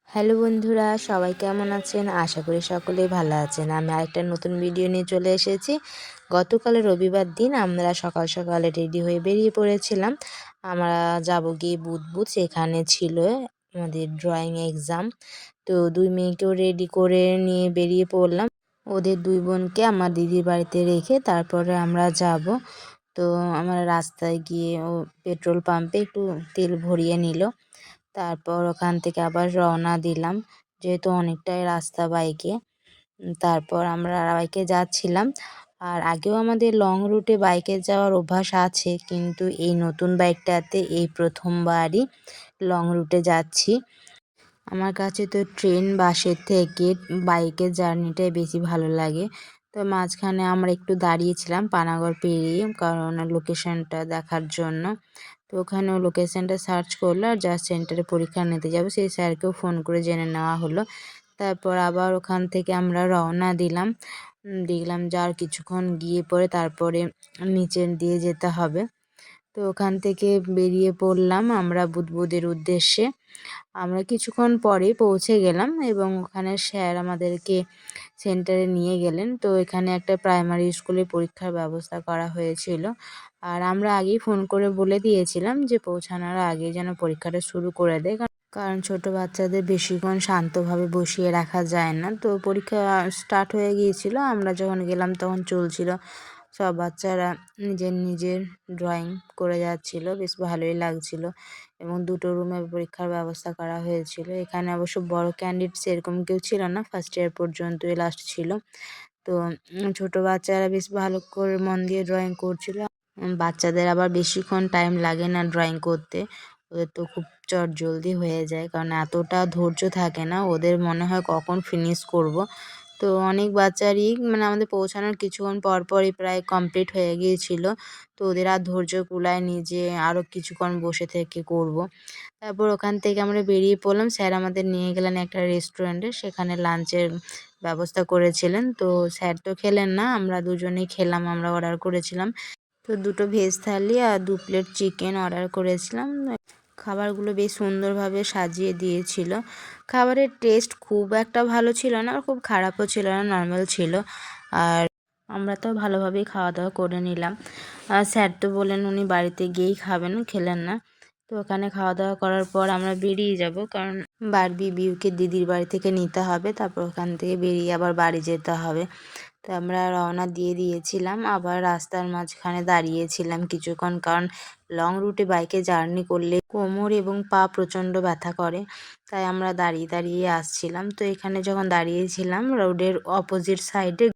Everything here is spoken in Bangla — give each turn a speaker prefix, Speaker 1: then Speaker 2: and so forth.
Speaker 1: হ্যালো বন্ধুরা, সবাই কেমন আছেন? আশা করি সকলেই ভালো আছেন। আমি আরেকটা নতুন ভিডিও নিয়ে চলে এসেছি। গতকাল রবিবার দিন আমরা সকাল সকালে রেডি হয়ে বেরিয়ে পড়েছিলাম। আমরা যাব গিয়ে বুধবুধ, সেখানে ছিল আমাদের ড্রয়িং এক্সাম। তো দুই মেয়েকেও রেডি করে নিয়ে বেরিয়ে পড়লাম। ওদের দুই বোনকে আমার দিদির বাড়িতে রেখে তারপরে আমরা যাব। তো আমরা রাস্তায় গিয়ে ও পেট্রোল পাম্পে একটু তেল ভরিয়ে নিল। তারপর ওখান থেকে আবার রওনা দিলাম, যেহেতু অনেকটাই রাস্তা বাইকে। তারপর আমরা বাইকে যাচ্ছিলাম। আর আগেও আমাদের লং রুটে বাইকে যাওয়ার অভ্যাস আছে, কিন্তু এই নতুন বাইকটাতে এই প্রথমবারই লং রুটে যাচ্ছি। আমার কাছে তো ট্রেন বাসের থেকে বাইকের জার্নিটাই বেশি ভালো লাগে। তো মাঝখানে আমরা একটু দাঁড়িয়েছিলাম পানাগড় পেরিয়ে, কারণ লোকেশনটা দেখার জন্য। তো ওখানেও লোকেশনটা সার্চ করলো, আর যার সেন্টারে পরীক্ষা নিতে যাবো সেই স্যারকেও ফোন করে জেনে নেওয়া হলো। তারপর আবার ওখান থেকে আমরা রওনা দিলাম। দেখলাম যার কিছুক্ষণ গিয়ে পরে তারপরে নিচের দিয়ে যেতে হবে। তো ওখান থেকে বেরিয়ে পড়লাম আমরা বুদবুদের উদ্দেশ্যে। আমরা কিছুক্ষণ পরেই পৌঁছে গেলাম এবং ওখানে স্যার আমাদেরকে সেন্টারে নিয়ে গেলেন। তো এখানে একটা প্রাইমারি স্কুলে পরীক্ষার ব্যবস্থা করা হয়েছিল। আর আমরা আগেই ফোন করে বলে দিয়েছিলাম যে পৌঁছানোর আগে যেন পরীক্ষাটা শুরু করে দেয়, কারণ ছোট বাচ্চাদের বেশিক্ষণ শান্তভাবে বসিয়ে রাখা যায় না। তো পরীক্ষা স্টার্ট হয়ে গিয়েছিল, আমরা যখন গেলাম তখন চলছিল। সব বাচ্চারা নিজের নিজের ড্রয়িং করে যাচ্ছিল, বেশ ভালোই লাগছিল। এবং দুটো রুমে পরীক্ষার ব্যবস্থা করা হয়েছিল। এখানে অবশ্য বড় ক্যান্ডিডেট সেরকম কেউ ছিল না, ফার্স্ট ইয়ার পর্যন্তই লাস্ট ছিল। তো ছোট বাচ্চারা বেশ ভালো করে মন দিয়ে ড্রয়িং করছিল। বাচ্চাদের আবার বেশিক্ষণ টাইম লাগে না ড্রয়িং করতে, ওদের তো খুব চটজলদি হয়ে যায়, কারণ এতটা ধৈর্য থাকে না ওদের, মনে হয় কখন ফিনিশ করব। তো অনেক বাচ্চারই আমাদের পৌঁছানোর কিছুক্ষণ পরই প্রায় কমপ্লিট হয়ে গিয়েছিল। তো ওদের আর ধৈর্য কুলায়নি যে আরও কিছুক্ষণ বসে থেকে করব। তারপর ওখান থেকে আমরা বেরিয়ে পড়লাম। স্যার আমাদের নিয়ে গেলেন একটা রেস্টুরেন্টে, সেখানে লাঞ্চের ব্যবস্থা করেছিলেন। তো স্যার তো খেলেন না, আমরা দুজনেই খেলাম। আমরা অর্ডার করেছিলাম তো দুটো ভেজ থালি আর 2 প্লেট চিকেন অর্ডার করেছিলাম। খাবারগুলো বেশ সুন্দরভাবে সাজিয়ে দিয়েছিল। খাবারের টেস্ট খুব একটা ভালো ছিল না, আর খুব খারাপও ছিল না, নর্মাল ছিল। আর আমরা তো ভালোভাবেই খাওয়া দাওয়া করে নিলাম। আর স্যার তো বললেন উনি বাড়িতে গিয়েই খাবেন, খেলেন না। তো ওখানে খাওয়া দাওয়া করার পর আমরা বেরিয়ে যাব, কারণ বারবি বিউকে দিদির বাড়ি থেকে নিতে হবে, তারপর ওখান থেকে বেরিয়ে আবার বাড়ি যেতে হবে। তো আমরা রওনা দিয়ে দিয়েছিলাম। আবার রাস্তার মাঝখানে দাঁড়িয়েছিলাম কিছুক্ষণ, কারণ লং রুটে বাইকে জার্নি করলে কোমর এবং পা প্রচণ্ড ব্যথা করে। তাই আমরা দাঁড়িয়ে দাঁড়িয়ে আসছিলাম। তো এখানে যখন দাঁড়িয়েছিলাম, রোডের অপোজিট সাইডে